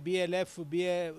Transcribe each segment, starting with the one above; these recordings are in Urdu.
BLF,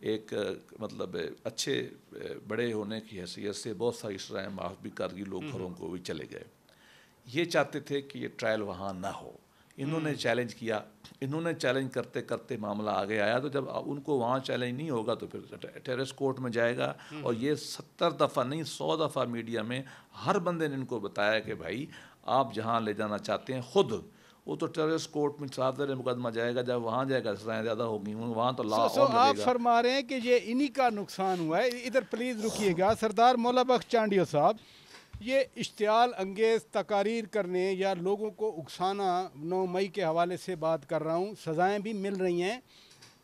ایک مطلب اچھے بڑے ہونے کی حیثیت سے بہت ساری اس طرح معاف بھی کر دی، لوگ گھروں کو بھی چلے گئے. یہ چاہتے تھے کہ یہ ٹرائل وہاں نہ ہو. انہوں نے چیلنج کیا، انہوں نے چیلنج کرتے کرتے معاملہ آگے آیا. تو جب ان کو وہاں چیلنج نہیں ہوگا تو پھر ٹیرس کورٹ میں جائے گا. اور یہ 70 دفعہ نہیں 100 دفعہ میڈیا میں ہر بندے نے ان کو بتایا کہ بھائی آپ جہاں لے جانا چاہتے ہیں خود، وہ تو ٹیرس کورٹ میں صادر مقدمہ جائے گا. جب وہاں جائے گا سزائیں زیادہ ہوگی، وہاں تو لا اور لگے آپ گا. فرما رہے ہیں کہ یہ انہی کا نقصان ہوا ہے. ادھر پلیز رکیے گا. سردار مولا بخش چانڈیو صاحب، یہ اشتعال انگیز تقاریر کرنے یا لوگوں کو اکسانا، 9 مئی کے حوالے سے بات کر رہا ہوں، سزائیں بھی مل رہی ہیں،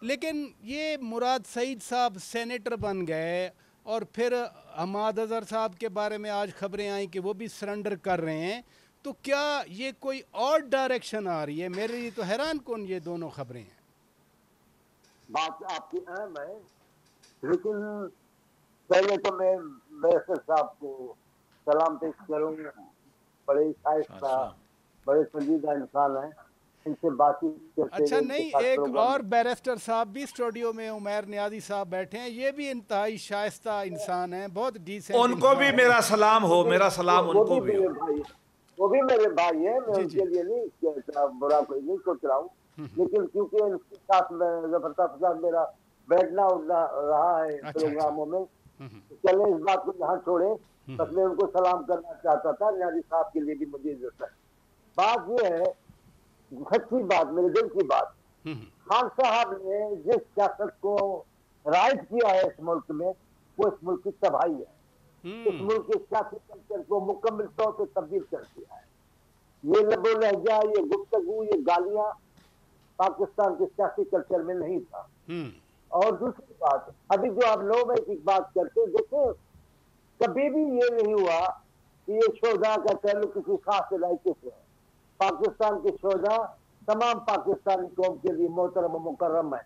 لیکن یہ مراد سعید صاحب سینیٹر بن گئے، اور پھر حماد اظہر صاحب کے بارے میں آج خبریں آئیں کہ وہ بھی سرنڈر کر رہے ہیں. تو کیا یہ کوئی اور ڈائریکشن آ رہی ہے؟ میرے لیے تو حیران کن یہ دونوں خبریں ہیں. بات آپ کی اہم ہے، لیکن پہلے تو میں بیرسٹر صاحب کو سلام پیش کروں. بڑے شائستہ، بڑے سنجیدہ انسان ہیں. ان سے بات چیت کرتے اچھا ہوئے نہیں، ایک اور بیرسٹر صاحب بھی اسٹوڈیو میں عمیر نیازی صاحب بیٹھے ہیں، یہ بھی انتہائی شائستہ انسان ہیں، بہت ڈیسنٹ ان کو بھی میرا سلام ہو، میرا سلام ان کو بھی ہو. وہ بھی میرے بھائی ہیں. میں جی ان جی کے لیے نہیں برا کوئی نہیں سوچ رہا ہوں، لیکن کیونکہ ان کے ساتھ میں ظفر صاحب میرا بیٹھنا اٹھنا رہا ہے پروگراموں میں، چلے اس بات کو یہاں چھوڑے. بس میں ان کو سلام کرنا چاہتا تھا. نیازی صاحب کے لیے بھی مجھے عزت ہے. بات یہ ہے، سچی بات، میرے دل کی بات، خان صاحب نے جس سیاست کو رائج کیا ہے اس ملک میں، وہ اس ملک کی تباہی ہے. اس ملک کے سیاسی کلچر کو مکمل طور پہ تبدیل کر دیا ہے. یہ لب و لہجہ، یہ گفتگو، یہ گالیاں پاکستان کے سیاسی کلچر میں نہیں تھا. اور دوسری بات، ابھی جو آپ 9 مئی کی بات کرتے، دیکھیں کبھی بھی یہ نہیں ہوا کہ یہ شہداء کا تعلق کسی خاص علاقے سے ہے. پاکستان کے شہداء تمام پاکستانی قوم کے لیے محترم و مکرم ہے.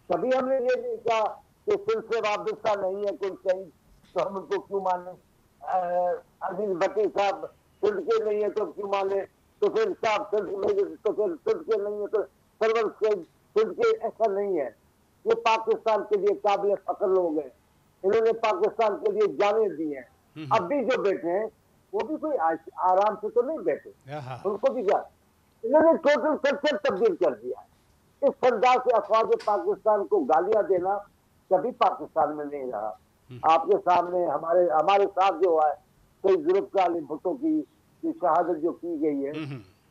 کبھی ہم نے یہ نہیں کہا کہ سلسلے وابستہ نہیں ہے کوئی شہید تو ہم ان کو کیوں مانے. عزیز بٹی صاحب سلھ کے نہیں ہے تو کیوں مانے، تو پھر صاحب سلھ نہیں تو پھر سلھ کے نہیں ہے تو سرور سلھ کے. ایسا نہیں ہے. یہ پاکستان کے لیے قابل فخر لوگ ہیں. انہوں نے پاکستان کے لیے جانیں دی ہیں. اب بھی جو بیٹھے ہیں وہ بھی کوئی آرام سے تو نہیں بیٹھے. ان کو بھی کیا، انہوں نے ٹوٹل کلچر تبدیل کر دیا ہے. اس انداز سے افواج پاکستان کو گالیاں دینا کبھی پاکستان میں نہیں رہا. آپ کے سامنے ہمارے ساتھ جو ہے کوئی ذوالفقار علی بھٹو کی شہادت جو کی گئی ہے،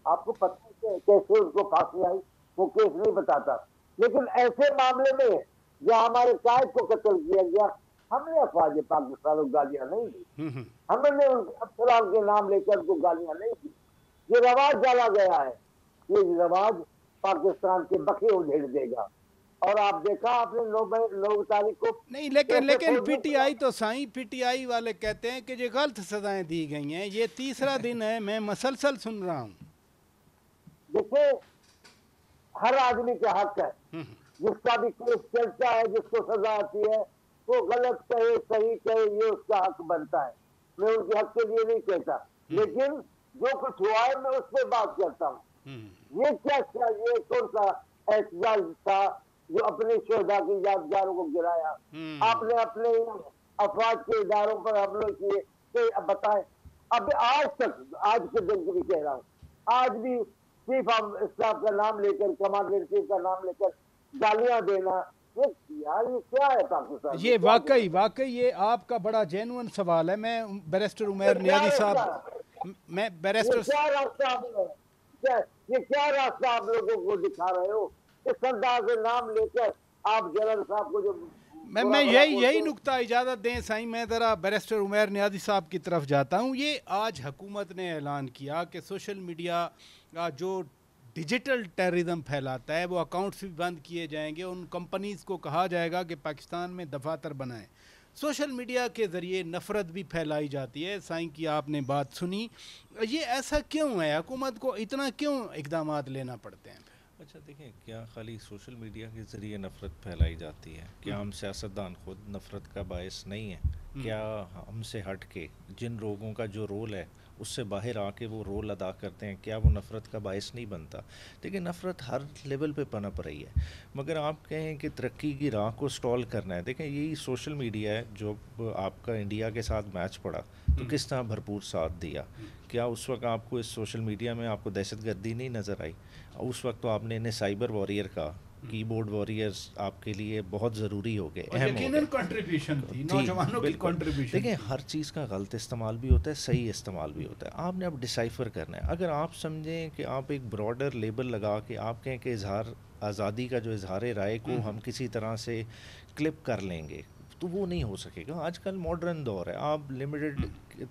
آپ کو پتہ ہے کہ کیسے ان کو پھانسی آئی، وہ کیس نہیں بتاتا. لیکن ایسے معاملے میں جہاں ہمارے قائد کو قتل کیا گیا، ہم نے افواج پاکستان کو گالیاں نہیں دی. ہم نے ان افسران کے نام لے کر کو گالیاں نہیں دی. یہ رواج ڈالا گیا ہے. یہ رواج پاکستان کے بقے اجھیڑ دے گا. اور آپ دیکھا آپ نے 9 تاریخ کو نہیں، لیکن پی ٹی آئی تو سائیں پی ٹی آئی والے کہتے ہیں کہ یہ غلط سزائیں دی گئی ہیں. یہ تیسرا دن ہے میں مسلسل سن رہا ہوں. دیکھیں ہر آدمی کا حق ہے، جس کا بھی کیس چلتا ہے جس کو سزا آتی ہے وہ غلط کہے صحیح کہے یہ اس کا حق بنتا ہے. میں ان کے حق کے لیے نہیں کہتا، لیکن جو کچھ ہوا ہے میں اس پہ بات کرتا ہوں. یہ کیا یہ کون سا احتجاج تھا جو اپنے شہداء کی یادگاروں کو گرایا؟ آپ نے اپنے افواج کے اداروں پر حملے کیے. کہ بتائیں، اب آج تک، آج کے دن کی بھی کہہ رہا ہوں، آج بھی چیف آف اسٹاف کا نام لے کر، کمانڈر ان چیف کا نام لے کر گالیاں دینا، یہ کیا ہے پاکستان؟ یہ واقعی یہ آپ کا بڑا جینوئن سوال ہے. میں بیرسٹر عمیر نیازی صاحب، میں بیرسٹر یہ کیا راستہ آپ لوگوں کو دکھا رہے ہو؟ اس انداز سے نام لے کر آپ جنرل صاحب کو جو میں یہی نقطہ اجازت دیں سائیں، میں ذرا بیرسٹر عمیر نیازی صاحب کی طرف جاتا ہوں. یہ آج حکومت نے اعلان کیا کہ سوشل میڈیا جو ڈیجیٹل ٹیررزم پھیلاتا ہے وہ اکاؤنٹس بھی بند کیے جائیں گے. ان کمپنیز کو کہا جائے گا کہ پاکستان میں دفاتر بنائیں. سوشل میڈیا کے ذریعے نفرت بھی پھیلائی جاتی ہے. سائیں کی آپ نے بات سنی. یہ ایسا کیوں ہے؟ حکومت کو اتنا کیوں اقدامات لینا پڑتے ہیں؟ اچھا دیکھیں، کیا خالی سوشل میڈیا کے ذریعے نفرت پھیلائی جاتی ہے؟ کیا ہم سیاستدان خود نفرت کا باعث نہیں ہیں؟ کیا ہم سے ہٹ کے جن لوگوں کا جو رول ہے اس سے باہر آ کے وہ رول ادا کرتے ہیں، کیا وہ نفرت کا باعث نہیں بنتا؟ دیکھیں نفرت ہر لیول پہ پنپ رہی ہے، مگر آپ کہیں کہ ترقی کی راہ کو سٹال کرنا ہے، دیکھیں یہی سوشل میڈیا ہے. جو آپ کا انڈیا کے ساتھ میچ پڑا تو کس طرح بھرپور ساتھ دیا. کیا اس وقت آپ کو اس سوشل میڈیا میں آپ کو دہشت گردی نہیں نظر آئی؟ اس وقت تو آپ نے انہیں سائبر وارئر کا، کی بورڈ وارئرز آپ کے لیے بہت ضروری ہو گئے، اہم ہو گئے. کنٹریبیوشن تھی نوجوانوں کی کنٹریبیوشن. دیکھیں ہر چیز کا غلط استعمال بھی ہوتا ہے، صحیح استعمال بھی ہوتا ہے. آپ نے اب ڈیسائفر کرنا ہے. اگر آپ سمجھیں کہ آپ ایک براڈر لیبل لگا کے آپ کہیں کہ اظہار آزادی کا جو اظہار رائے کو ہم کسی طرح سے کلپ کر لیں گے تو وہ نہیں ہو سکے گا. آج کل ماڈرن دور ہے، آپ لمیٹڈ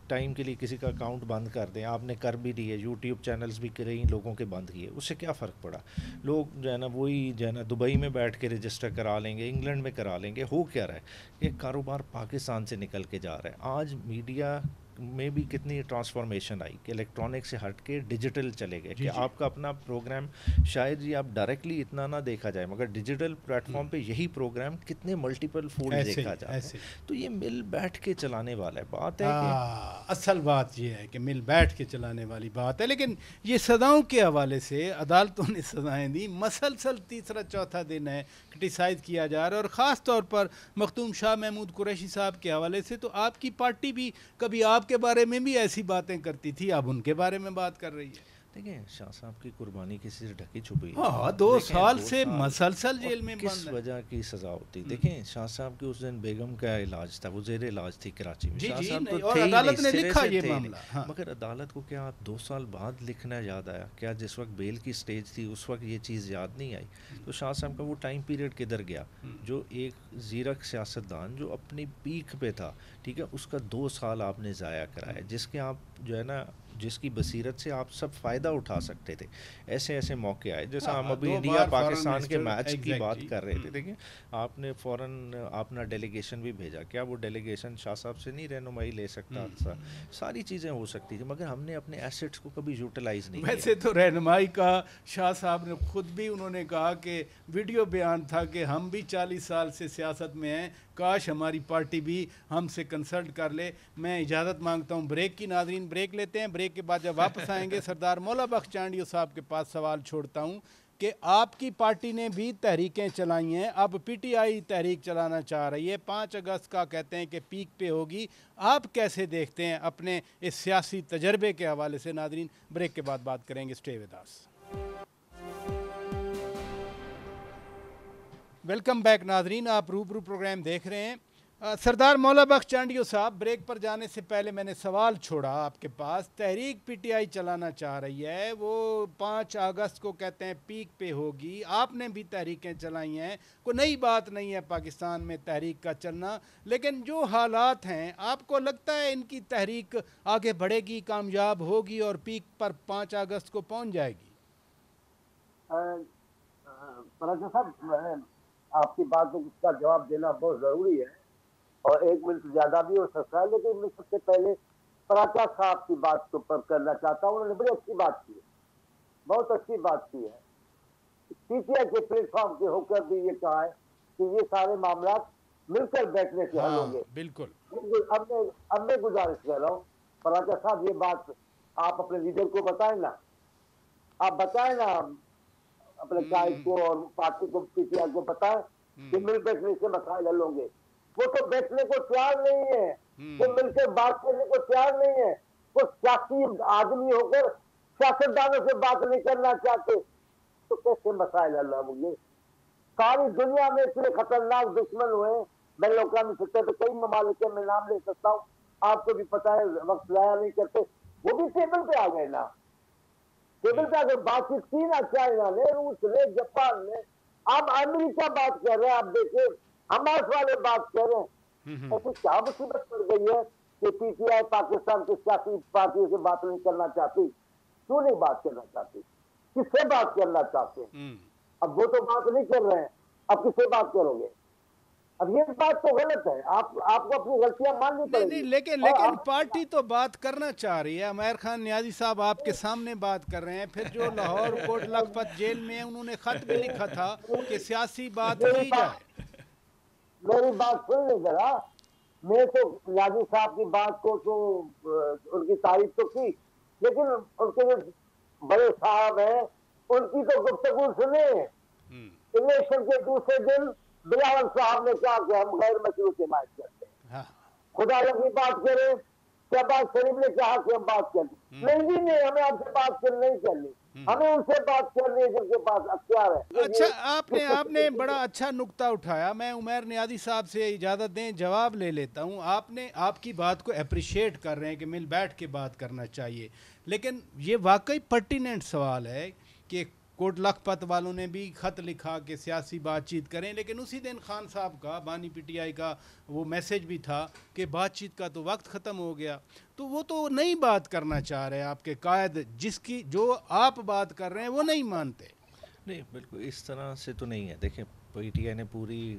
ٹائم کے لیے کسی کا اکاؤنٹ بند کر دیں. آپ نے کر بھی دیے، یوٹیوب چینلز بھی کئی لوگوں کے بند کیے، اس سے کیا فرق پڑا؟ لوگ جو ہے نا وہی جو ہے نا دبئی میں بیٹھ کے رجسٹر کرا لیں گے، انگلینڈ میں کرا لیں گے. ہو کیا رہا ہے کہ کاروبار پاکستان سے نکل کے جا رہا ہے. آج میڈیا میں بھی کتنی ٹرانسفارمیشن آئی کہ الیکٹرانک سے ہٹ کے ڈیجیٹل چلے گئے کہ آپ کا اپنا پروگرام شاید جی آپ ڈائریکٹلی اتنا نہ دیکھا جائے، مگر ڈیجیٹل پلیٹ فارم پہ یہی پروگرام کتنے ملٹیپل فولڈ دیکھا جاتا ہے. تو یہ مل بیٹھ کے چلانے والا ہے. بات ہے کہ اصل بات یہ ہے کہ مل بیٹھ کے چلانے والی بات ہے. لیکن یہ سزاؤں کے حوالے سے عدالتوں نے سزائیں دی، مسلسل تیسرا چوتھا دن ہے کرٹیسائز کیا جا رہا ہے، اور خاص طور پر مختوم شاہ محمود قریشی صاحب کے حوالے سے تو آپ کی پارٹی بھی کبھی آپ کے بارے میں بھی ایسی باتیں کرتی تھی، اب ان کے بارے میں بات کر رہی ہے. دیکھیں شاہ صاحب کی قربانی کسی سے ڈھکی چھپی ہے. ہاں 2 سال سے مسلسل جیل میں بند ہے. کس وجہ کی سزا ہوتی؟ دیکھیں شاہ صاحب کی اس دن بیگم کا علاج تھا، وہ زیر علاج تھی کراچی میں. شاہ صاحب تو اور عدالت نے لکھا یہ معاملہ، مگر عدالت کو کیا 2 سال بعد لکھنا یاد آیا؟ کیا جس وقت بیل کی سٹیج تھی اس وقت یہ چیز یاد نہیں آئی؟ تو شاہ صاحب کا وہ ٹائم پیریڈ کدھر گیا؟ جو ایک زیرک سیاستدان جو اپنی پیک پہ تھا، ٹھیک ہے، اس کا 2 سال آپ نے ضائع کرایا، جس کے آپ جو ہے نا جس کی بصیرت سے آپ سب فائدہ اٹھا سکتے تھے. ایسے ایسے موقع آئے جیسا ہم ابھی انڈیا پاکستان کے میچ کی بات کر رہے تھے. دیکھیں آپ نے فوراً اپنا ڈیلیگیشن بھی بھیجا، کیا وہ ڈیلیگیشن شاہ صاحب سے نہیں رہنمائی لے سکتا تھا؟ ساری چیزیں ہو سکتی تھی، مگر ہم نے اپنے ایسٹس کو کبھی یوٹیلائز نہیں کیا. ویسے تو رہنمائی کا شاہ صاحب نے خود بھی انہوں نے کہا کہ ویڈیو بیان تھا کہ ہم بھی 40 سال سے سیاست میں ہیں، کاش ہماری پارٹی بھی ہم سے کنسلٹ کر لے. میں اجازت مانگتا ہوں بریک کی. ناظرین بریک لیتے ہیں، بریک کے بعد جب واپس آئیں گے سردار مولا بخش چانڈیو صاحب کے پاس سوال چھوڑتا ہوں کہ آپ کی پارٹی نے بھی تحریکیں چلائی ہیں، اب پی ٹی آئی تحریک چلانا چاہ رہی ہے، 5 اگست کا کہتے ہیں کہ پیک پہ ہوگی. آپ کیسے دیکھتے ہیں اپنے اس سیاسی تجربے کے حوالے سے؟ ناظرین بریک کے بعد بات کریں گے. Stay with us. Welcome back ناظرین، آپ روبرو پروگرام دیکھ رہے ہیں. سردار مولا بخش چانڈیو صاحب، بریک پر جانے سے پہلے میں نے سوال چھوڑا آپ کے پاس. تحریک پی ٹی آئی چلانا چاہ رہی ہے، وہ 5 اگست کو کہتے ہیں پیک پہ ہوگی. آپ نے بھی تحریکیں چلائی ہیں، کوئی نئی بات نہیں ہے پاکستان میں تحریک کا چلنا، لیکن جو حالات ہیں آپ کو لگتا ہے ان کی تحریک آگے بڑھے گی، کامیاب ہوگی اور پیک پر 5 اگست کو پہنچ جائے گی؟ پراجا صاحب آپ کی بات کا جواب دینا بہت ضروری ہے اور 1 منٹ زیادہ بھی ہو سکتا ہے، لیکن میں سب سے پہلے پراچا صاحب کی بات کے اوپر کرنا چاہتا ہوں. انہوں نے بڑی اچھی بات کی ہے، بہت اچھی بات کی ہے. پی ٹی آئی کے پلیٹ فارم کے ہو کر بھی یہ کہا ہے کہ یہ سارے معاملات مل کر بیٹھنے سے حل ہوں گے. بالکل. اب میں گزارش کر رہا ہوں پراچا صاحب، یہ بات آپ اپنے لیڈر کو بتائیں نا، آپ بتائیں نا اپنے قائد کو اور پارٹی کو، پی ٹی آئی کو بتائیں کہ مل بیٹھنے سے مسائل حل ہوں گے. وہ تو بیٹھنے کو تیار نہیں ہے، وہ مل کر بات کرنے کو تیار نہیں ہے. وہ سیاسی آدمی ہو کر سیاستدانوں سے بات نہیں کرنا چاہتے تو کیسے مسائل حل ہوں گے؟ ساری دنیا میں اتنے خطرناک دشمن ہوئے، میں اقوامی سطح پہ کئی ممالک کے میں نام لے سکتا ہوں، آپ کو بھی پتا ہے، وقت ضائع نہیں کرتے. وہ بھی ٹیبل پہ آ گئے نا، ٹیبل پہ اگر بات چیت کی نا، چائنا نے، روس نے، جاپان نے، اب امریکہ بات کر رہے ہیں. آپ دیکھیں حماس والے بات کر رہے ہیں. ایسی کیا مصیبت پڑ گئی ہے کہ پی ٹی آئی پاکستان کی سیاسی پارٹیوں سے بات نہیں کرنا چاہتی؟ کیوں نہیں بات کرنا چاہتی؟ کس سے بات کرنا چاہتے ہیں؟ اب وہ تو بات نہیں کر رہے ہیں، اب کس سے بات کرو گے؟ اب یہ بات تو غلط ہے، آپ کو اپنی غلطیاں ماننی پڑیں گی. لیکن پارٹی تو بات کرنا چاہ رہی ہے. عمیر خان نیازی صاحب آپ کے سامنے بات کر رہے ہیں، پھر جو لاہور کوٹ لکھپت جیل میں انہوں نے خط بھی لکھا تھا کہ سیاسی بات کی جائے. میری بات سن لیں ذرا. میں تو نیازی صاحب کی بات کو تو ان کی تعریف تو کی، لیکن ان کے جو بڑے صاحب ہیں ان کی تو گفتگو سنے. الیکشن کے دوسرے دن بلاول صاحب نے کہا کہ ہم غیر مشروط حمایت کرتے ہیں. خدا لگی بات کرے، شہباز شریف نے کہا کہ ہم بات کریں. نہیں جی نہیں، ہمیں آپ سے بات نہیں کرنی، ہمیں ان سے بات کرنی ہے جن کے پاس اختیار ہے. اچھا، آپ نے بڑا اچھا نقطہ اٹھایا. میں عمیر نیازی صاحب سے اجازت دیں جواب لے لیتا ہوں. آپ کی بات کو اپریشیٹ کر رہے ہیں کہ مل بیٹھ کے بات کرنا چاہیے، لیکن یہ واقعی پرٹیننٹ سوال ہے کہ کوٹ لکھپت والوں نے بھی خط لکھا کہ سیاسی بات چیت کریں، لیکن اسی دن خان صاحب کا بانی پی ٹی آئی کا وہ میسج بھی تھا کہ بات چیت کا تو وقت ختم ہو گیا. تو وہ تو نہیں بات کرنا چاہ رہے آپ کے قائد، جو آپ بات کر رہے ہیں وہ نہیں مانتے. نہیں بالکل اس طرح سے تو نہیں ہے. دیکھیں پی ٹی آئی نے پوری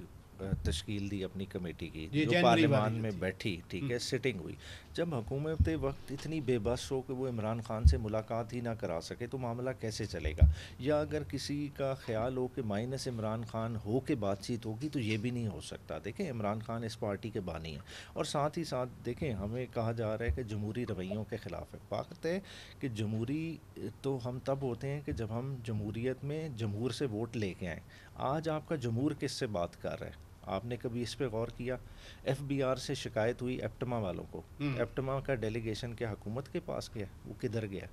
تشکیل دی اپنی کمیٹی کی جو پارلیمان میں بیٹھی، ٹھیک ہے، سٹنگ ہوئی. جب حکومت وقت اتنی بے بس ہو کہ وہ عمران خان سے ملاقات ہی نہ کرا سکے تو معاملہ کیسے چلے گا؟ یا اگر کسی کا خیال ہو کہ مائنس عمران خان ہو کے بات چیت ہوگی تو یہ بھی نہیں ہو سکتا. دیکھیں عمران خان اس پارٹی کے بانی ہیں، اور ساتھ ہی ساتھ دیکھیں ہمیں کہا جا رہا ہے کہ جمہوری رویوں کے خلاف ہے. بات ہے کہ جمہوری تو ہم تب ہوتے ہیں کہ جب ہم جمہوریت میں جمہور سے ووٹ لے کے آئیں. آج آپ کا جمہور کس سے بات کر رہا ہے؟ آپ نے کبھی اس پہ غور کیا؟ ایف بی آر سے شکایت ہوئی ایپٹما والوں کو، ایپٹما کا ڈیلیگیشن کیا حکومت کے پاس گیا؟ وہ کدھر گیا؟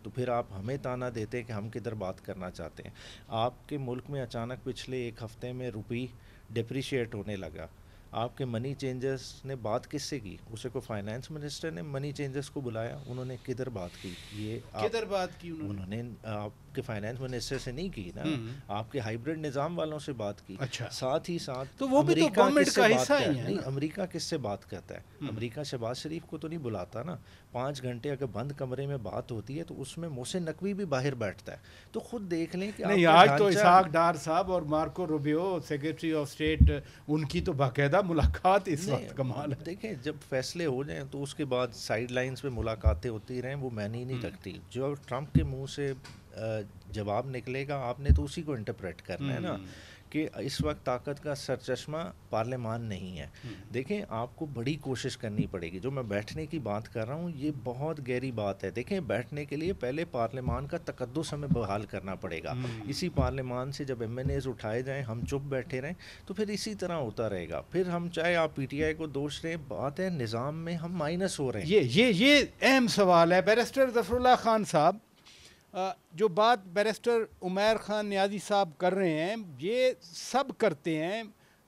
تو پھر آپ ہمیں تانا دیتے کہ ہم کدھر بات کرنا چاہتے ہیں. آپ کے ملک میں اچانک پچھلے ایک ہفتے میں روپی ڈپریشیٹ ہونے لگا. آپ کے منی چینجرز نے بات کس سے کی؟ اسے کو فائنانس منسٹر نے منی چینجرز کو بلایا، انہوں نے کدھر بات کی؟ یہ کدھر بات کی انہوں نے آپ کے فائنانس منسٹر سے نہیں کی نا، آپ کے ہائیبرڈ نظام والوں سے بات کی. اچھا، ساتھ ہی ساتھ تو وہ بھی تو گورنمنٹ کا حصہ ہی ہے. نہیں، امریکہ کس سے بات کرتا ہے؟ امریکہ شہباز شریف کو تو نہیں بلاتا نا. 5 گھنٹے اگر بند کمرے میں بات ہوتی ہے تو اس میں محسن نقوی بھی باہر بیٹھتا ہے. تو خود دیکھ لیں کہ نہیں، آج تو اسحاق ڈار صاحب اور Marco Rubio secretary of state, ان کی تو باقاعدہ ملاقات اس وقت کمال ہے. دیکھیں جب فیصلے ہو جائیں تو اس کے بعد سائیڈ لائنز پہ ملاقاتیں ہوتی رہیں، وہ میں نہیں رکھتی. جو ٹرمپ کے منہ سے جواب نکلے گا آپ نے تو اسی کو انٹرپریٹ کرنا ہے نا، کہ اس وقت طاقت کا سرچشمہ پارلیمان نہیں ہے. دیکھیں آپ کو بڑی کوشش کرنی پڑے گی. جو میں بیٹھنے کی بات کر رہا ہوں یہ بہت گہری بات ہے. دیکھیں بیٹھنے کے لیے پہلے پارلیمان کا تقدس ہمیں بحال کرنا پڑے گا. اسی پارلیمان سے جب ایم این ایز اٹھائے جائیں ہم چپ بیٹھے رہیں تو پھر اسی طرح ہوتا رہے گا. پھر ہم چاہے آپ پی ٹی آئی کو دوش رہے، بات ہے نظام میں ہم مائنس ہو رہے ہیں. یہ اہم سوال ہے. بیرسٹر ظفر اللہ خان صاحب، جو بات بیرسٹر عمیر خان نیازی صاحب کر رہے ہیں یہ سب کرتے ہیں،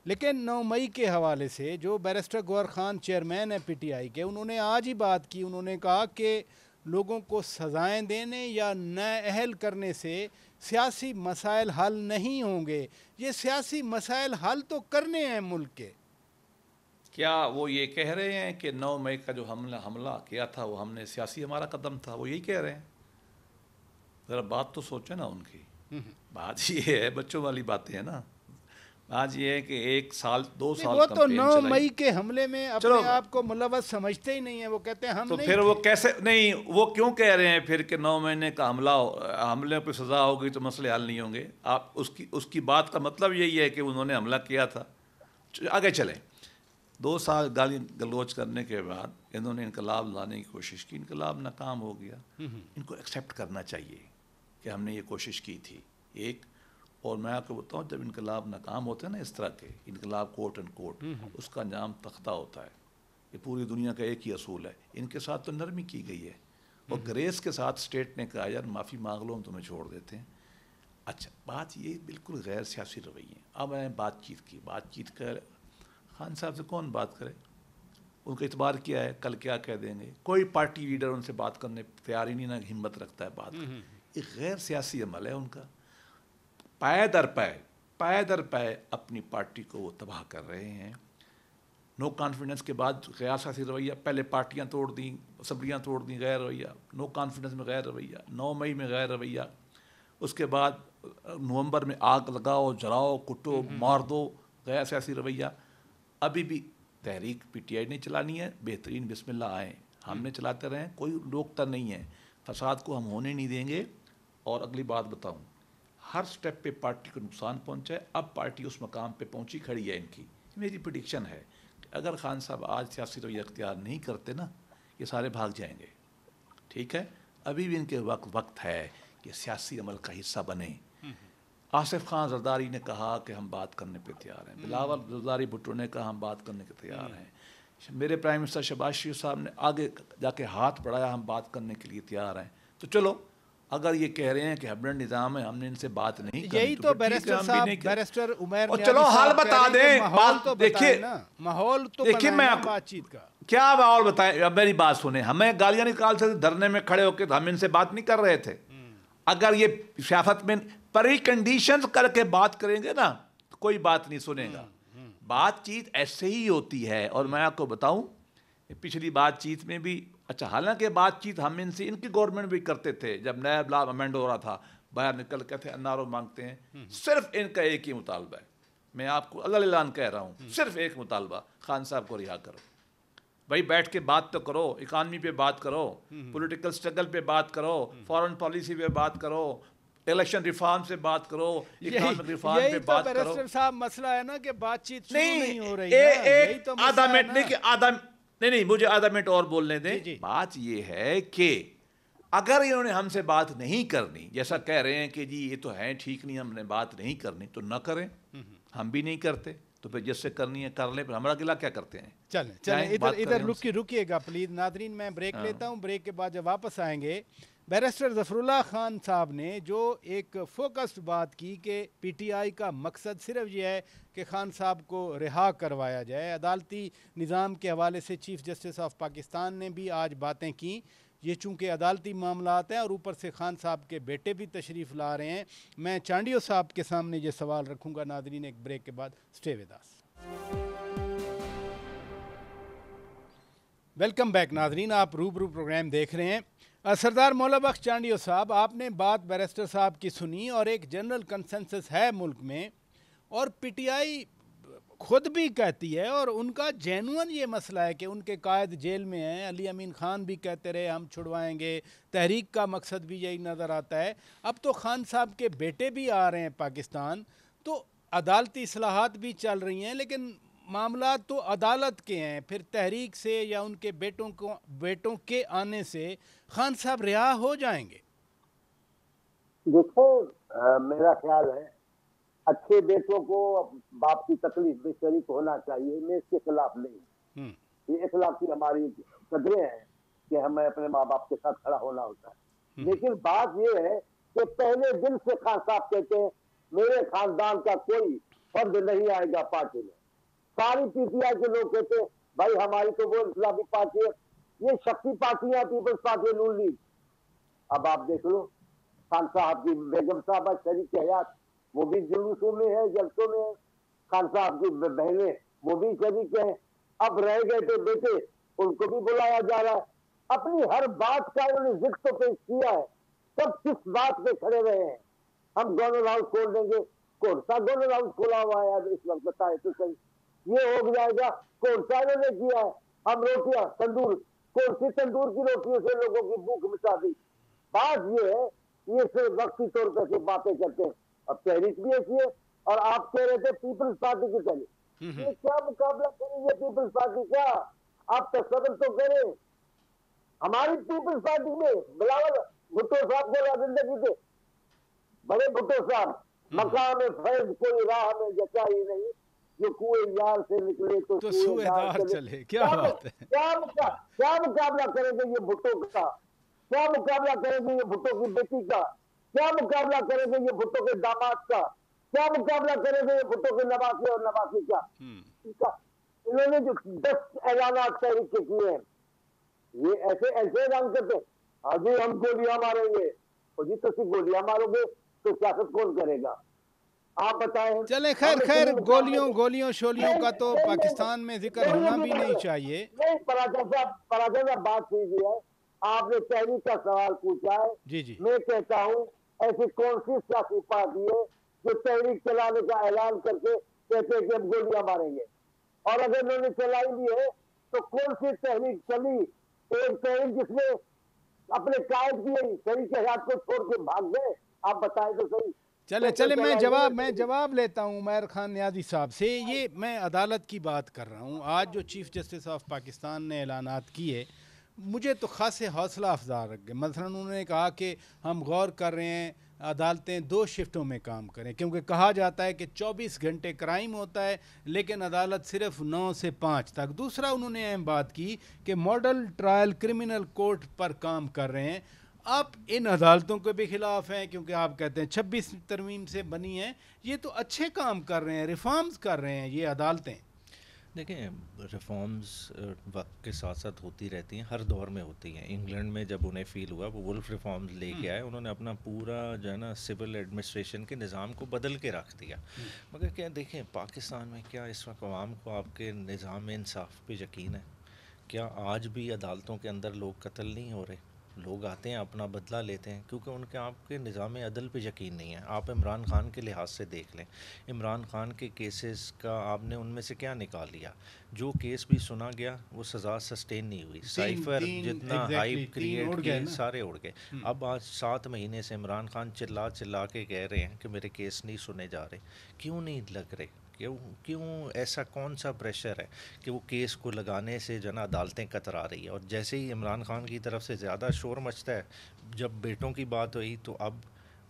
لیکن 9 مئی کے حوالے سے جو بیرسٹر گوہر خان چیئرمین ہے پی ٹی آئی کے، انہوں نے آج ہی بات کی. انہوں نے کہا کہ لوگوں کو سزائیں دینے یا نااہل کرنے سے سیاسی مسائل حل نہیں ہوں گے. یہ سیاسی مسائل حل تو کرنے ہیں ملک کے. کیا وہ یہ کہہ رہے ہیں کہ 9 مئی کا جو حملہ کیا تھا وہ ہم نے سیاسی ہمارا قدم تھا؟ وہ یہی کہہ رہے ہیں؟ ذرا بات تو سوچیں نا ان کی. بات یہ ہے، بچوں والی باتیں ہیں نا. آج یہ ہے کہ 1 سال 2 سال وہ تو 9 مئی کے حملے میں اپنے آپ کو ملوث سمجھتے ہی نہیں ہیں. وہ کہتے ہیں ہم تو نہیں پھر تھے. وہ کیسے نہیں، وہ کیوں کہہ رہے ہیں پھر کہ 9 مہینے کا حملے پہ سزا ہوگی تو مسئلے حل نہیں ہوں گے؟ آپ اس کی بات کا مطلب یہی ہے کہ انہوں نے حملہ کیا تھا. آگے چلیں. 2 سال گالی گلوچ کرنے کے بعد انہوں نے انقلاب لانے کی کوشش کی، انقلاب ناکام ہو گیا. ان کو ایکسیپٹ کرنا چاہیے کہ ہم نے یہ کوشش کی تھی. ایک اور میں آپ کو بتاؤں، جب انقلاب ناکام ہوتے ہیں نا اس طرح کے انقلاب کوٹ اینڈ کوٹ، اس کا انجام تختہ ہوتا ہے. یہ پوری دنیا کا ایک ہی اصول ہے. ان کے ساتھ تو نرمی کی گئی ہے اور گریس کے ساتھ اسٹیٹ نے کہا یار معافی مانگ لو، ہم تمہیں چھوڑ دیتے ہیں. اچھا بات یہ بالکل غیر سیاسی رویے. اب میں بات چیت کر خان صاحب سے کون بات کرے؟ ان کا اعتبار کیا ہے؟ کل کیا کہہ دیں گے؟ کوئی پارٹی لیڈر ان سے بات کرنے تیار ہی نہیں، نہ ہمت رکھتا ہے بات کرنے. ایک غیر سیاسی عمل ہے ان کا. پائے در پائے اپنی پارٹی کو وہ تباہ کر رہے ہیں. نو کانفیڈنس کے بعد غیر سیاسی رویہ، پہلے پارٹیاں توڑ دیں، اسمبلیاں توڑ دیں، غیر رویہ. نو کانفیڈنس میں غیر رویہ، 9 مئی میں غیر رویہ. اس کے بعد نومبر میں آگ لگاؤ، جلاؤ، کٹو، مار دو، غیر سیاسی رویہ. ابھی بھی تحریک پی ٹی آئی نے چلانی ہے. بہترین، بسم اللہ آئیں، ہم نے چلاتے رہیں، کوئی روکتا نہیں ہے. فساد کو ہم ہونے نہیں دیں گے. اور اگلی بات بتاؤں، ہر سٹیپ پہ پارٹی کو نقصان پہنچا ہے. اب پارٹی اس مقام پہ پہنچی کھڑی ہے. ان کی میری پریڈکشن ہے کہ اگر خان صاحب آج سیاسی رویہ اختیار نہیں کرتے نا یہ سارے بھاگ جائیں گے. ٹھیک ہے, ابھی بھی ان کے وقت ہے کہ سیاسی عمل کا حصہ بنیں. آصف خان زرداری نے کہا کہ ہم بات کرنے پہ تیار ہیں, بلاول زرداری بھٹو نے کہا ہم بات کرنے کے تیار ہیں, میرے پرائم منسٹر شہباز شریف صاحب نے آگے جا کے ہاتھ بڑھایا ہم بات کرنے کے لیے تیار ہیں. تو چلو اگر یہ کہہ رہے ہیں کہ ہیبرن نظام ہے ہم نے ان سے بات نہیں کرنی, یہی تو بیرسٹر صاحب بیرسٹر عمیر چلو حال بتا دیں. دیکھیے ماحول تو دیکھیے میں بات چیت کا کیا ماحول بتائیں. اب میری بات سنیں, ہمیں گالیاں نکال سکتے دھرنے میں کھڑے ہو کے, ہم ان سے بات نہیں کر رہے تھے. اگر یہ سیاست میں پری کنڈیشنز کر کے بات کریں گے نا کوئی بات نہیں سنے گا. بات چیت ایسے ہی ہوتی ہے. اور میں آپ کو بتاؤں پچھلی بات چیت میں بھی اچھا, حالانکہ بات چیت ہم ان سے ان کی گورنمنٹ بھی کرتے تھے جب نیا لا امینڈ ہو رہا تھا, باہر نکل کے تھے انارو مانگتے ہیں. صرف ان کا ایک ہی مطالبہ ہے, میں آپ کو اللہ اعلان کہہ رہا ہوں, صرف ایک مطالبہ, خان صاحب کو رہا کرو. بھائی بیٹھ کے بات تو کرو, اکانومی پہ بات کرو, پولیٹیکل سٹرگل پہ بات کرو, فارن پالیسی پہ بات کرو, الیکشن ریفارم سے بات کرو, اکنامک ریفارم پہ بات کرو. بیرسٹر صاحب مسئلہ ہے نا کہ بات چیت شروع نہیں ہو رہی ہے. آدھا منٹ نہیں کہ نہیں مجھے آدھا منٹ اور بولنے دیں. بات یہ ہے کہ اگر انہوں نے ہم سے بات نہیں کرنی, جیسا کہہ رہے ہیں کہ جی یہ تو ہے ٹھیک نہیں ہم نے بات نہیں کرنی, تو نہ کریں. ہم بھی نہیں کرتے تو پھر جس سے کرنی ہے کر لیں, پھر ہمارا گلا کیا کرتے ہیں. چلیں ادھر رکیے گا پلیز ناظرین, میں بریک لیتا ہوں. بریک کے بعد جب واپس آئیں گے, بیرسٹر ظفر اللہ خان صاحب نے جو ایک فوکسڈ بات کی کہ پی ٹی آئی کا مقصد صرف یہ ہے کہ خان صاحب کو رہا کروایا جائے. عدالتی نظام کے حوالے سے چیف جسٹس آف پاکستان نے بھی آج باتیں کیں. یہ چونکہ عدالتی معاملات ہیں اور اوپر سے خان صاحب کے بیٹے بھی تشریف لا رہے ہیں. میں چانڈیو صاحب کے سامنے یہ سوال رکھوں گا ناظرین ایک بریک کے بعد. Stay with us. Welcome back ناظرین, آپ روبرو پروگرام دیکھ رہے ہیں. سردار مولا بخش چانڈیو صاحب, آپ نے بات بیرسٹر صاحب کی سنی اور ایک جنرل کنسنسس ہے ملک میں, اور پی ٹی آئی خود بھی کہتی ہے اور ان کا جینون یہ مسئلہ ہے کہ ان کے قائد جیل میں ہیں. علی امین خان بھی کہتے رہے ہم چھڑوائیں گے, تحریک کا مقصد بھی یہی نظر آتا ہے. اب تو خان صاحب کے بیٹے بھی آ رہے ہیں پاکستان, تو عدالتی اصلاحات بھی چل رہی ہیں, لیکن معاملات تو عدالت کے ہیں. پھر تحریک سے یا ان کے بیٹوں کے آنے سے خان صاحب رہا ہو جائیں گے. دیکھو میرا خیال ہے اچھے بیٹوں کو باپ کی تکلیف میں شریک ہونا چاہیے, میں اس کے خلاف نہیں. یہ اخلاقی ہماری قدریں ہیں کہ ہمیں اپنے ماں باپ کے ساتھ کھڑا ہونا ہوتا ہے. لیکن بات یہ ہے کہ پہلے دن سے خان صاحب کہتے ہیں میرے خاندان کا کوئی فرد نہیں آئے گا پارٹی میں. ساری پی ٹی آئی کے لوگ کہتے ہیں بھائی ہماری تو وہ اسلامی پارٹی ہے, یہ شخصی پارٹیاں پیپلز پارٹی نون لیگ. اب آپ دیکھ لو خان صاحب کی بیگم صاحبہ شریک حیات وہ بھی جلوسوں میں ہے, جلسوں میں ہے. خان صاحب کی بہنیں وہ بھی شریک ہیں. اب رہ گئے تھے بیٹے, ان کو بھی بلایا جا رہا ہے. اپنی ہر بات کا انہوں نے ذکر تو پیش کیا ہے. سب کس بات پہ کھڑے رہے ہیں, ہم گورنر ہاؤس کھول دیں گے. کون سا گورنر ہاؤس کھولا ہوا ہے اس وقت بتائے تو صحیح, یہ ہو جائے گا. کون سا انہوں نے کیا ہے, ہم روٹیاں تندور, کون سی تندور کی روٹیوں سے لوگوں کی بھوک مٹا دی. بات یہ ہے یہ صرف وقتی طور پر باتیں کرتے ہیں. اب تحریک بھی ایسی ہے, اور آپ کہہ رہے تھے پیپلز پارٹی کی تحریک, یہ کیا مقابلہ کریں گے پیپلز پارٹی کا؟ آپ تصور تو کریں. ہماری پیپلز پارٹی میں بلاول بھٹو صاحب کو زندگی تھے, بڑے بھٹو صاحب, مقام فیض کوئی راہ میں جچائی نہیں, جو کنویں یار سے نکلے تو سوئے دار چلے. کیا بات ہے, کیا مقابلہ کریں گے یہ بھٹو کا, کیا مقابلہ کریں گے یہ بھٹو کی بیٹی کا, کیا مقابلہ کریں گے یہ بھٹو کے داماد کا, کیا مقابلہ کریں گے یہ بھٹو کے نواسی اور نواسی کا. انہوں نے جو 10 اعلانات تحریک کے کیے ہیں, یہ ایسے اعلان کرتے ہیں ہاں جی ہم گولیاں ماریں گے. اور جی تو گولیاں مارو گے تو سیاست کون کرے گا آپ بتائیں. چلیں خیر گولیوں شولیوں کا تو پاکستان میں ذکر ہونا بھی نہیں چاہیے. نہیں پراجا صاحب بات کیجیے ہے, آپ نے تحریک کا سوال پوچھا ہے. جی میں کہتا ہوں ایسی کون سی سیاسی پارٹی ہے جو تحریک چلانے کا اعلان کر کے کہتے ہیں کہ ہم گولیاں ماریں گے, اور اگر انہوں نے چلائی بھی ہے تو کون سی تحریک چلی؟ ایک تحریک جس میں اپنے قائد کی شریک حیات کو چھوڑ کے بھاگ گئے, آپ بتائیں تو صحیح. چلے میں جواب لیتا ہوں عمیر خان نیازی صاحب سے. یہ میں عدالت کی بات کر رہا ہوں. آج جو چیف جسٹس آف پاکستان نے اعلانات کیے مجھے تو خاصے حوصلہ افزا رکھ گئے. مثلا انہوں نے کہا کہ ہم غور کر رہے ہیں عدالتیں 2 شفٹوں میں کام کریں، کیونکہ کہا جاتا ہے کہ 24 گھنٹے کرائم ہوتا ہے لیکن عدالت صرف 9 سے 5 تک. دوسرا انہوں نے اہم بات کی کہ ماڈل ٹرائل کرمنل کورٹ پر کام کر رہے ہیں. آپ ان عدالتوں کے بھی خلاف ہیں کیونکہ آپ کہتے ہیں 26 ترمیم سے بنی ہیں. یہ تو اچھے کام کر رہے ہیں، ریفارمز کر رہے ہیں یہ عدالتیں. دیکھیں ریفارمز وقت کے ساتھ ساتھ ہوتی رہتی ہیں، ہر دور میں ہوتی ہیں. انگلینڈ میں جب انہیں فیل ہوا وہ ولف ریفارمز لے کے آئے، انہوں نے اپنا پورا جو ہے نا سول ایڈمنسٹریشن کے نظام کو بدل کے رکھ دیا. مگر کیا دیکھیں پاکستان میں کیا اس وقت عوام کو آپ کے نظام انصاف پہ یقین ہے؟ کیا آج بھی عدالتوں کے اندر لوگ قتل نہیں ہو رہے؟ لوگ آتے ہیں اپنا بدلہ لیتے ہیں کیونکہ ان کے آپ کے نظام عدل پہ یقین نہیں ہے. آپ عمران خان کے لحاظ سے دیکھ لیں، عمران خان کے کیسز کا آپ نے ان میں سے کیا نکال لیا؟ جو کیس بھی سنا گیا وہ سزا سسٹین نہیں ہوئی. سائفر جتنا ہائپ کریٹ کیے سارے اڑ گئے. اب آج 7 مہینے سے عمران خان چلا کے کہہ رہے ہیں کہ میرے کیس نہیں سنے جا رہے. کیوں نہیں لگ رہے؟ کیوں ایسا کون سا پریشر ہے کہ وہ کیس کو لگانے سے جو نا عدالتیں کترا رہی ہیں؟ اور جیسے ہی عمران خان کی طرف سے زیادہ شور مچتا ہے، جب بیٹوں کی بات ہوئی تو اب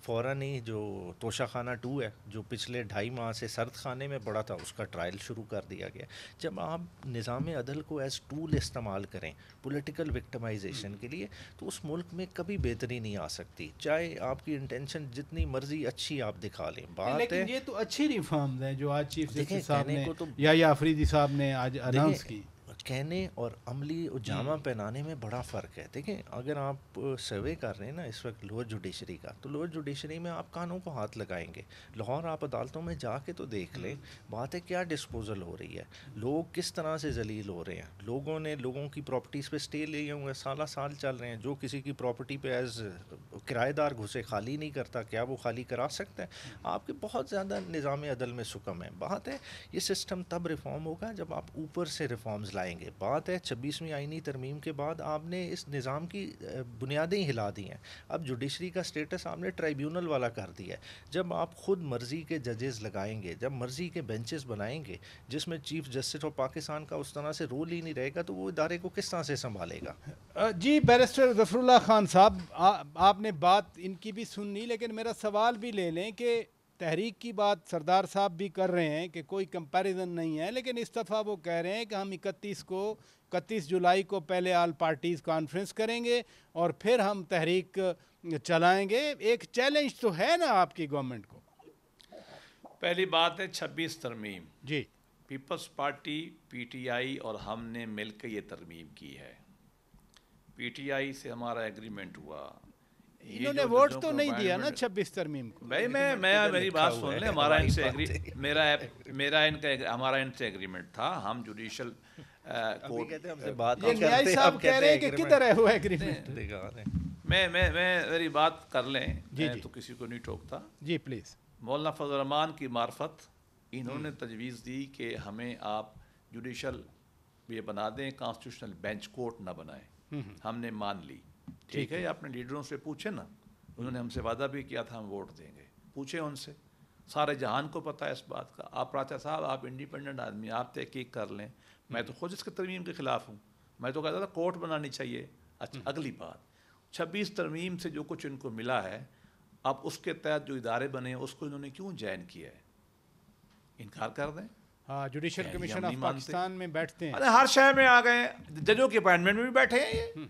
فوراً ہی جو توشہ خانہ 2 ہے جو پچھلے 2.5 ماہ سے سرد خانے میں پڑا تھا اس کا ٹرائل شروع کر دیا گیا. جب آپ نظام عدل کو ایز ٹول استعمال کریں پولیٹیکل وکٹمائزیشن کے لیے تو اس ملک میں کبھی بہتری نہیں آ سکتی، چاہے آپ کی انٹینشن جتنی مرضی اچھی آپ دکھا لیں. بات لیکن ہے یہ تو اچھی ریفارمز ہیں جو آج چیف جسٹس صاحب نے یا آفریدی صاحب نے آج اناؤنس کی. کہنے اور عملی جامہ پہنانے میں بڑا فرق ہے. دیکھیں اگر آپ سروے کر رہے ہیں نا اس وقت لوور جوڈیشری کا، تو لوور جوڈیشری میں آپ کانوں کو ہاتھ لگائیں گے. لاہور آپ عدالتوں میں جا کے تو دیکھ لیں، بات ہے کیا ڈسپوزل ہو رہی ہے، لوگ کس طرح سے ذلیل ہو رہے ہیں. لوگوں نے لوگوں کی پراپرٹیز پہ سٹے لیے ہوئے سالہ سال چل رہے ہیں. جو کسی کی پراپرٹی پہ ایز کرایہ دار گھسے خالی نہیں کرتا، کیا وہ خالی کرا سکتا ہے؟ آپ کے بہت زیادہ نظام عدل میں سکم ہے. بات ہے یہ سسٹم تب ریفارم ہوگا جب آپ اوپر سے ریفارمز لائیں گے. بات ہے 26ویں آئینی ترمیم کے بعد آپ نے اس نظام کی بنیادیں ہلا دی ہیں. اب جوڈیشری کا سٹیٹس آپ نے ٹرائیبیونل والا کر دیا ہے. جب آپ خود مرضی کے ججز لگائیں گے، جب مرضی کے بینچز بنائیں گے جس میں چیف جسٹس آف پاکستان کا اس طرح سے رول ہی نہیں رہے گا، تو وہ ادارے کو کس طرح سے سنبھالے گا؟ جی بیرسٹر ظفر اللہ خان صاحب، آپ نے بات ان کی بھی سننی، لیکن میرا سوال بھی لے لیں کہ تحریک کی بات سردار صاحب بھی کر رہے ہیں کہ کوئی کمپیریزن نہیں ہے، لیکن اس دفعہ وہ کہہ رہے ہیں کہ ہم 31 جولائی کو پہلے آل پارٹیز کانفرنس کریں گے اور پھر ہم تحریک چلائیں گے. ایک چیلنج تو ہے نا آپ کی گورنمنٹ کو. پہلی بات ہے 26 ترمیم. جی پیپلز پارٹی، پی ٹی آئی اور ہم نے مل کے یہ ترمیم کی ہے. پی ٹی آئی سے ہمارا ایگریمنٹ ہوا. انہوں نے ووٹ تو نہیں دیا نا 26 ترمیم کو. بھائی میری بات سن لیں. ہمارا ان سے ہمارا ان سے ایگریمنٹ تھا. ہم جوڈیشل صاحب کہہ رہے ہیں کہ کدھر ہے وہ ایگریمنٹ. میری بات کر لیں تو کسی کو نہیں ٹوکتا. جی پلیز. مولانا فضل الرحمان کی معرفت انہوں نے تجویز دی کہ ہمیں آپ جوڈیشل یہ بنا دیں، کانسٹیٹیوشنل بینچ کورٹ نہ بنائیں. ہم نے مان لی. ٹھیک ہے، اپنے لیڈروں سے پوچھیں نا، انہوں نے ہم سے وعدہ بھی کیا تھا ہم ووٹ دیں گے. پوچھیں ان سے، سارے جہان کو پتہ ہے اس بات کا. آپ راجہ صاحب آپ انڈیپینڈنٹ آدمی، آپ تحقیق کر لیں. میں تو خود اس کے ترمیم کے خلاف ہوں. میں تو کہتا تھا کورٹ بنانی چاہیے. اچھا اگلی بات، 26 ترمیم سے جو کچھ ان کو ملا ہے، اب اس کے تحت جو ادارے بنے اس کو انہوں نے کیوں جوائن کیا ہے؟ انکار کر دیں. ہاں جوڈیشل کمیشن آف پاکستان میں بیٹھتے ہیں. ارے ہر شہر میں آ گئے، ججوں کی اپائنٹمنٹ میں بھی بیٹھے ہیں، یہ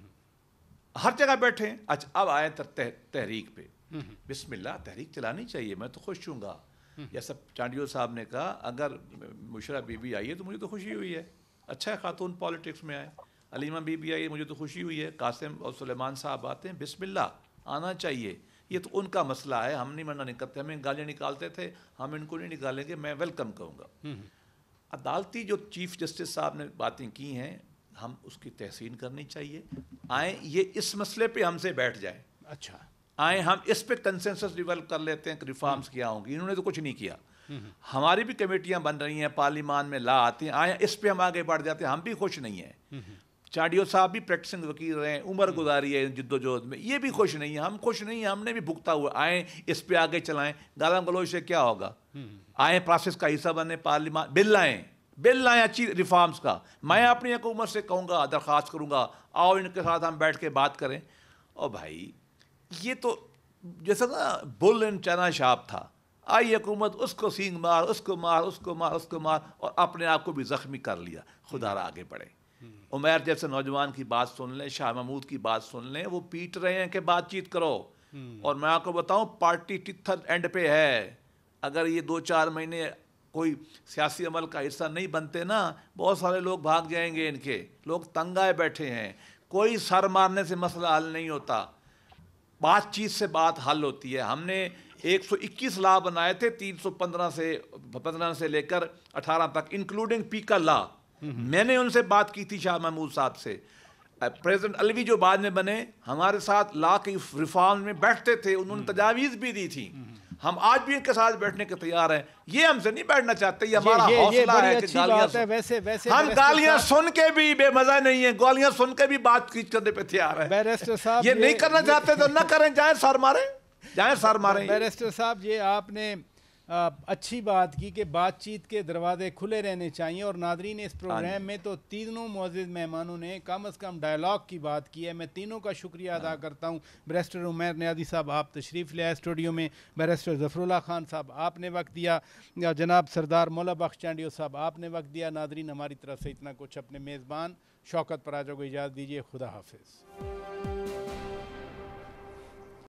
ہر جگہ بیٹھے ہیں. اچھا اب آئے تحریک پہ. بسم اللہ، تحریک چلانی چاہیے. میں تو خوش ہوں گا. جیسا چانڈیو صاحب نے کہا، اگر مشرہ بی بی آئی ہے تو مجھے تو خوشی ہوئی ہے. اچھا ہے خاتون پالیٹکس میں آئے. علیمہ بی بی آئی ہے، مجھے تو خوشی ہوئی ہے. قاسم اور سلیمان صاحب آتے ہیں. بسم اللہ، آنا چاہیے. یہ تو ان کا مسئلہ ہے، ہم نہیں منع نہیں کرتے. ہمیں گالیاں نکالتے تھے، ہم ان کو نہیں نکالیں گے. میں ویلکم کہوں گا. عدالتی جو چیف جسٹس صاحب نے باتیں کی ہیں، ہم اس کی تحسین کرنی چاہیے. آئیں یہ اس مسئلے پہ ہم سے بیٹھ جائیں. اچھا آئیں ہم اس پہ کنسنسس ڈیولپ کر لیتے ہیں کہ ریفارمز کیا ہوں گی. انہوں نے تو کچھ نہیں کیا. ہماری بھی کمیٹیاں بن رہی ہیں، پارلیمان میں لا آتی ہیں. آئیں اس پہ ہم آگے بڑھ جاتے ہیں. ہم بھی خوش نہیں ہیں. چانڈیو صاحب بھی پریکٹسنگ وکیل رہے ہیں, عمر گزاری ہے جدوجہد میں, یہ بھی خوش نہیں ہیں. ہم خوش نہیں ہیں, ہم نے بھی بھگتا ہوا. آئیں اس پہ آگے چلائیں, گالاں گلوچ سے کیا ہوگا, آئیں پروسیس کا حصہ بنے, پارلیمان بل لائیں اچھی ریفارمز کا. میں اپنی حکومت سے کہوں گا, درخواست کروں گا, آؤ ان کے ساتھ ہم بیٹھ کے بات کریں. اور بھائی یہ تو جیسا نا بل ان چنا شاپ تھا, آئی حکومت اس کو سینگ مار, اس کو مار, اس کو مار, اس کو مار, اور اپنے آپ کو بھی زخمی کر لیا. خدا را آگے بڑھے. عمیر جیسے نوجوان کی بات سن لیں, شاہ محمود کی بات سن لیں, وہ پیٹ رہے ہیں کہ بات چیت کرو. اور میں آپ کو بتاؤں پارٹی ٹتھر اینڈ پہ ہے. اگر یہ 2-4 مہینے کوئی سیاسی عمل کا حصہ نہیں بنتے نا, بہت سارے لوگ بھاگ جائیں گے. ان کے لوگ تنگ آئے بیٹھے ہیں. کوئی سر مارنے سے مسئلہ حل نہیں ہوتا, بات چیت سے بات حل ہوتی ہے. ہم نے 121 لا بنائے تھے 315 سے لے کر 18 تک, انکلوڈنگ پیکا لا. میں نے ان سے بات کی تھی شاہ محمود صاحب سے. پریزیڈنٹ الوی جو بعد میں بنے ہمارے ساتھ لا کی ریفارم میں بیٹھتے تھے, انہوں نے تجاویز بھی دی تھی. ہم آج بھی ان کے ساتھ بیٹھنے کے تیار ہیں. یہ ہم سے نہیں بیٹھنا چاہتے, یہ ہمارا حوصلہ ہے کہ گالیاں ہم گالیاں سن کے بھی بے مزہ نہیں ہیں, گالیاں سن کے بھی بات چیت کرنے پہ تیار ہیں. بیرسٹر صاحب یہ نہیں کرنا چاہتے تو نہ کریں, جائیں سر ماریں, جائیں سر ماریں. بیرسٹر صاحب یہ آپ نے اچھی بات کی کہ بات چیت کے دروازے کھلے رہنے چاہیے, اور ناظرین اس پروگرام میں تو تینوں معزز مہمانوں نے کم از کم ڈائلاگ کی بات کی ہے. میں تینوں کا شکریہ ادا کرتا ہوں. بیرسٹر عمیر نیازی صاحب آپ تشریف لے آئے اسٹوڈیو میں, بیرسٹر ظفر اللہ خان صاحب آپ نے وقت دیا, جناب سردار مولا بخش چانڈیو صاحب آپ نے وقت دیا. ناظرین ہماری طرف سے اتنا کچھ. اپنے میزبان شوکت پراجا کو اجازت دیجیے. خدا حافظ.